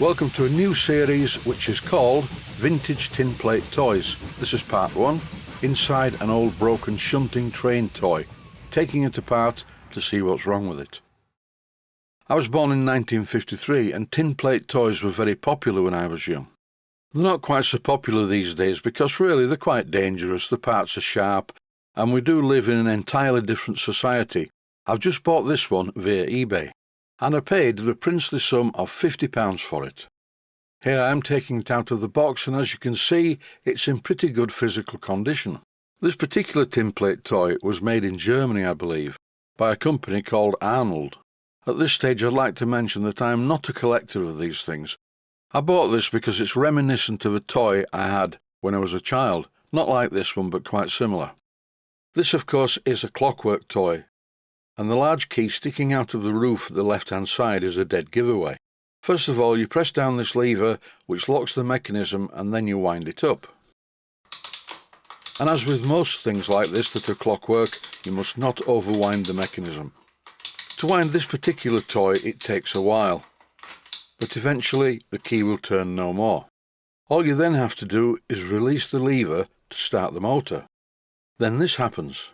Welcome to a new series which is called Vintage Tinplate Toys. This is part 1, inside an old broken Shunting Train Toy, taking it apart to see what's wrong with it. I was born in 1953 and tinplate toys were very popular when I was young. They're not quite so popular these days because really they're quite dangerous, the parts are sharp, and we do live in an entirely different society. I've just bought this one via eBay, and I paid the princely sum of £50 for it. Here I am taking it out of the box, and as you can see, it's in pretty good physical condition. This particular tinplate toy was made in Germany, I believe, by a company called Arnold. At this stage I'd like to mention that I am not a collector of these things. I bought this because it's reminiscent of a toy I had when I was a child, not like this one but quite similar. This of course is a Clockwork toy, and the large key sticking out of the roof at the left-hand side is a dead giveaway. First of all, you press down this lever which locks the mechanism and then you wind it up. And as with most things like this that are clockwork, you must not overwind the mechanism. To wind this particular toy it takes a while, but eventually the key will turn no more. All you then have to do is release the lever to start the motor. Then this happens.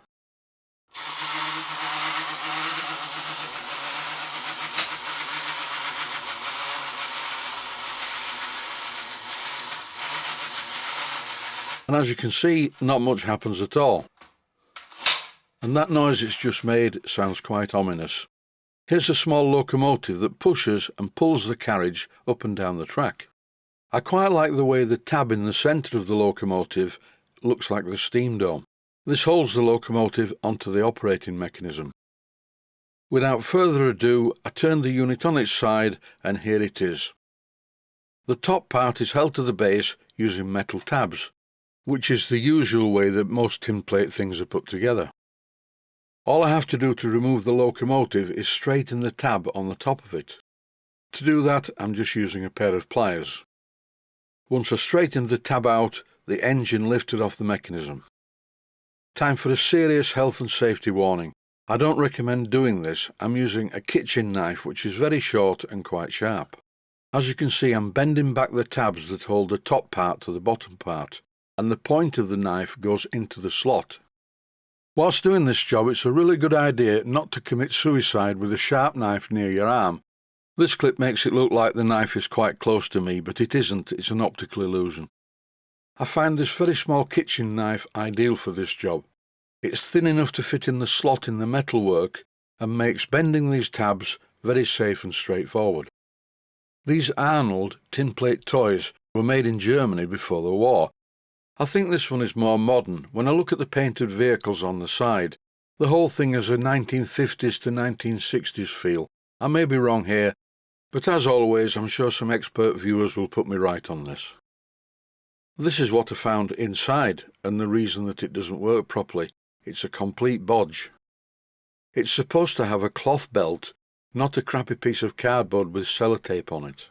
And as you can see, not much happens at all. And that noise it's just made sounds quite ominous. Here's a small locomotive that pushes and pulls the carriage up and down the track. I quite like the way the tab in the centre of the locomotive looks like the steam dome. This holds the locomotive onto the operating mechanism. Without further ado, I turn the unit on its side and here it is. The top part is held to the base using metal tabs, which is the usual way that most tinplate things are put together. All I have to do to remove the locomotive is straighten the tab on the top of it. To do that, I'm just using a pair of pliers. Once I straightened the tab out, the engine lifted off the mechanism. Time for a serious health and safety warning. I don't recommend doing this. I'm using a kitchen knife which is very short and quite sharp. As you can see, I'm bending back the tabs that hold the top part to the bottom part, and the point of the knife goes into the slot. Whilst doing this job, it's a really good idea not to commit suicide with a sharp knife near your arm. This clip makes it look like the knife is quite close to me, but it isn't, it's an optical illusion. I find this very small kitchen knife ideal for this job. It's thin enough to fit in the slot in the metalwork and makes bending these tabs very safe and straightforward. These Arnold tinplate toys were made in Germany before the war. I think this one is more modern. When I look at the painted vehicles on the side, the whole thing has a 1950s to 1960s feel. I may be wrong here, but as always, I'm sure some expert viewers will put me right on this. This is what I found inside, and the reason that it doesn't work properly. It's a complete bodge. It's supposed to have a cloth belt, not a crappy piece of cardboard with sellotape on it.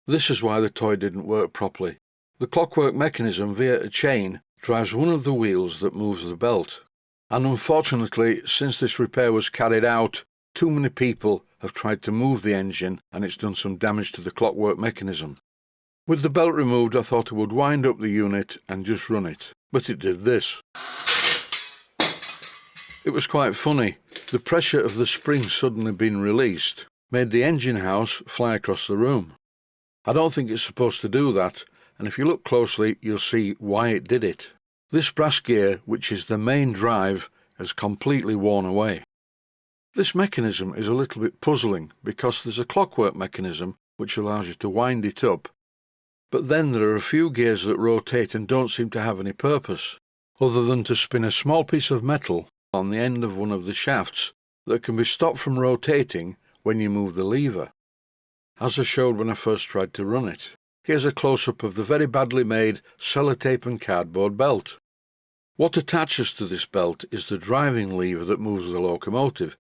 This is why the toy didn't work properly. The clockwork mechanism via a chain drives one of the wheels that moves the belt. And unfortunately, since this repair was carried out, too many people have tried to move the engine and it's done some damage to the clockwork mechanism. With the belt removed, I thought I would wind up the unit and just run it, but it did this. It was quite funny. The pressure of the spring suddenly being released made the engine house fly across the room. I don't think it's supposed to do that, and if you look closely you'll see why it did it. This brass gear, which is the main drive, has completely worn away. This mechanism is a little bit puzzling because there's a clockwork mechanism which allows you to wind it up, but then there are a few gears that rotate and don't seem to have any purpose, other than to spin a small piece of metal on the end of one of the shafts that can be stopped from rotating when you move the lever, as I showed when I first tried to run it. Here's a close-up of the very badly made sellotape and cardboard belt. What attaches to this belt is the driving lever that moves the locomotive.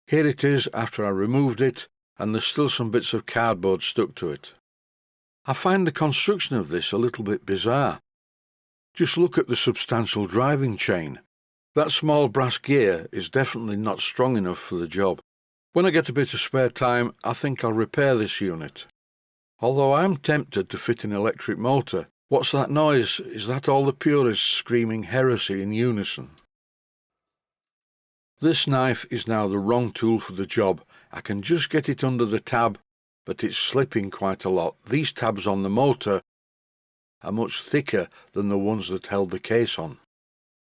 Here it is after I removed it, and there's still some bits of cardboard stuck to it. I find the construction of this a little bit bizarre. Just look at the substantial driving chain. That small brass gear is definitely not strong enough for the job. When I get a bit of spare time, I think I'll repair this unit. Although I am tempted to fit an electric motor. What's that noise? Is that all the purists screaming heresy in unison? This knife is now the wrong tool for the job. I can just get it under the tab, but it's slipping quite a lot. These tabs on the motor are much thicker than the ones that held the case on.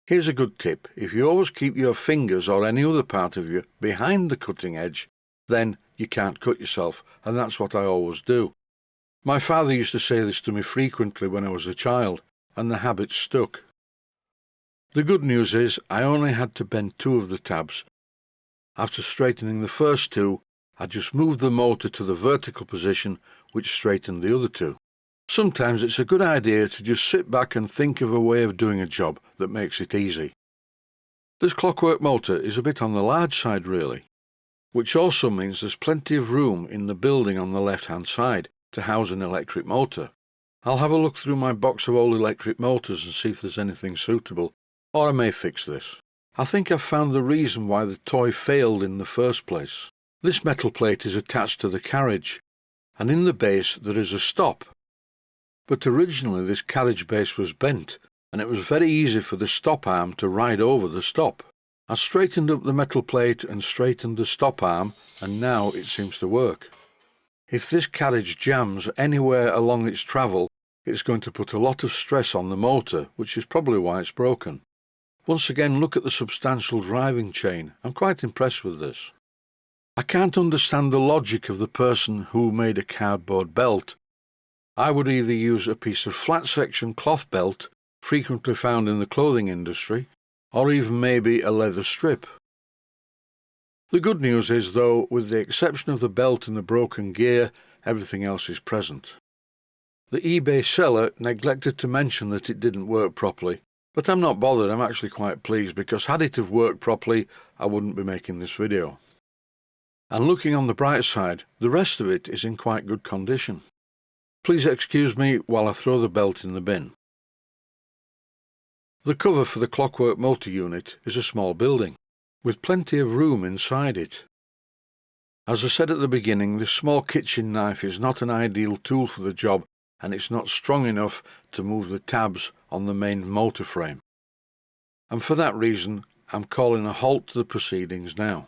Here's a good tip. If you always keep your fingers or any other part of you behind the cutting edge, then you can't cut yourself, and that's what I always do. My father used to say this to me frequently when I was a child, and the habit stuck. The good news is I only had to bend 2 of the tabs. After straightening the first 2, I just moved the motor to the vertical position, which straightened the other 2. Sometimes it's a good idea to just sit back and think of a way of doing a job that makes it easy. This clockwork motor is a bit on the large side really, which also means there's plenty of room in the building on the left-hand side to house an electric motor. I'll have a look through my box of old electric motors and see if there's anything suitable, or I may fix this. I think I've found the reason why the toy failed in the first place. This metal plate is attached to the carriage, and in the base there is a stop. But originally this carriage base was bent, and it was very easy for the stop arm to ride over the stop. I straightened up the metal plate and straightened the stop arm, and now it seems to work. If this carriage jams anywhere along its travel, it's going to put a lot of stress on the motor, which is probably why it's broken. Once again, look at the substantial driving chain. I'm quite impressed with this. I can't understand the logic of the person who made a cardboard belt. I would either use a piece of flat section cloth belt, frequently found in the clothing industry, or even maybe a leather strip. The good news is, though, with the exception of the belt and the broken gear, everything else is present. The eBay seller neglected to mention that it didn't work properly, but I'm not bothered. I'm actually quite pleased, because had it have worked properly, I wouldn't be making this video. And looking on the bright side, the rest of it is in quite good condition. Please excuse me while I throw the belt in the bin. The cover for the clockwork motor unit is a small building, with plenty of room inside it. As I said at the beginning, this small kitchen knife is not an ideal tool for the job, and it's not strong enough to move the tabs on the main motor frame. And for that reason, I'm calling a halt to the proceedings now.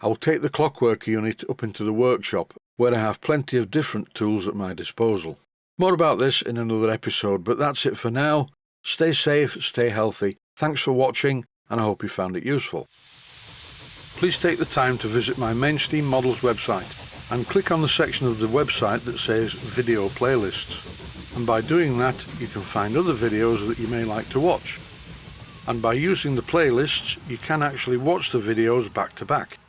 I will take the clockwork unit up into the workshop, where I have plenty of different tools at my disposal. More about this in another episode, but that's it for now. Stay safe, stay healthy. Thanks for watching, and I hope you found it useful. Please take the time to visit my Mainsteam Models website and click on the section of the website that says Video Playlists. And by doing that, you can find other videos that you may like to watch. And by using the playlists, you can actually watch the videos back to back.